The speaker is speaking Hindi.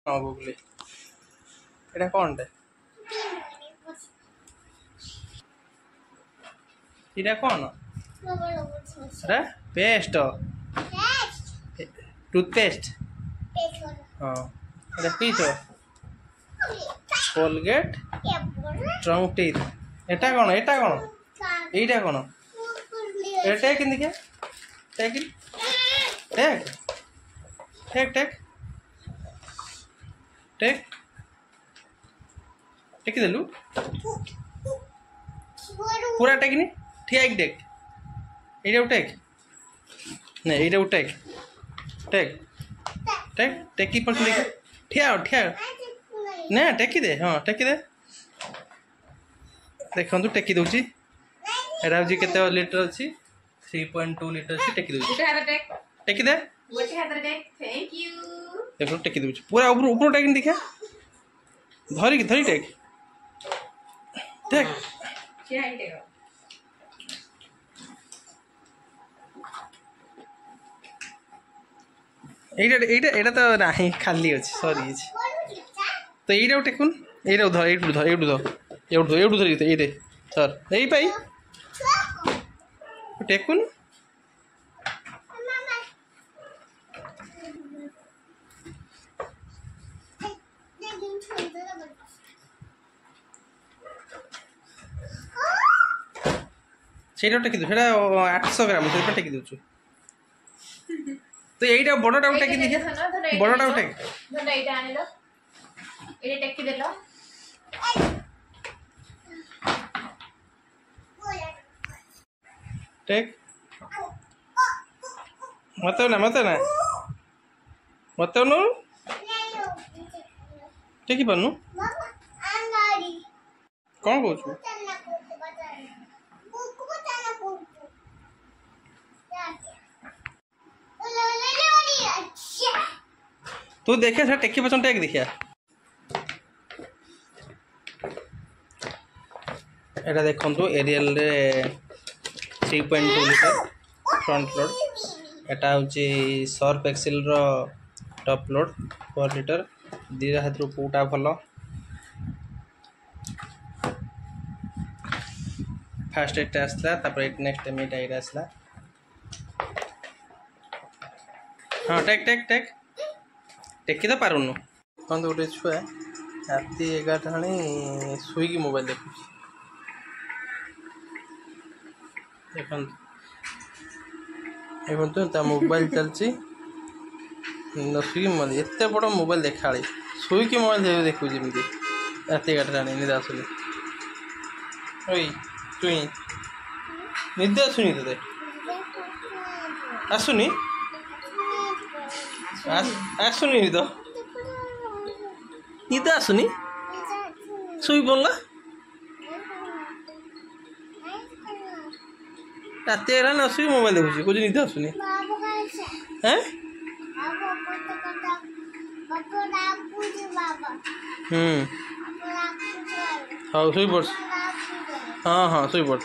हाँ गुगली एटा कौन टे इटा कौन अरे पेस्ट टूथपेस्ट हाँ एटा पीस कोलगेट स्ट्रॉन्ग टीथ एटा कौन एटा कौन एटा किंदी क्या टेक टेक टेक टेक टेक टेक देलु पूरा टेकनी ठिया टेक एटा टेक नहीं एटा टेक टेक टेक टेकी पर देख ठिया ठिया ना टेकी दे हाँ टेकी दे देखो टेकी दूची एटा हूँ केते लिटर अच्छी 3.2 लिटर अच्छी टेकी दूची टेकी दे देखो टेकी दूची पूरा ऊपर ऊपर टेक देखा धरी धरी टेक टेक एटा तो नहीं खाली अच्छे सरी तो यही टेकुन यही धर ये धर ये धर ये धर ये सर यही पाई टेकुन से टेकी दे 800 ग्राम से टेकी दूँ तो यही बड़टा टेकी देखिए बड़टा टेक टेक मत ना टेकी पानु कौन कौन तू देखे सर टेकी पसंद टेक देखिया एटा देखंतु एरियल रे 3.2 लिटर फ्रंट लोड एटा होची सर्फ एक्सेल रो टॉप लोड 4 लिटर दीरा हाथ रो कोटा भलो फास्ट एटा आसला तापर नेक्स्ट टाइम एटा आसला हां टेक टेक टेक टेकी तो पारुनु कौन गोटे छुआ राति 11 हाणी शुई मोबाइल देखु देखो मोबाइल चलची शुई मोबाइल एत बड़ मोबाइल देखा शुई मोबाइल देखु जमी राति 11 हाणी निद आसुनी तुई निद आसुनी ते आसुनी आसुनी निद निद आसुनी शुई बोलला रात ना शुई मोबाइल देखुची कुछ निद आसुनी हैं हाँ शुई पड़ हाँ हाँ शुई पड़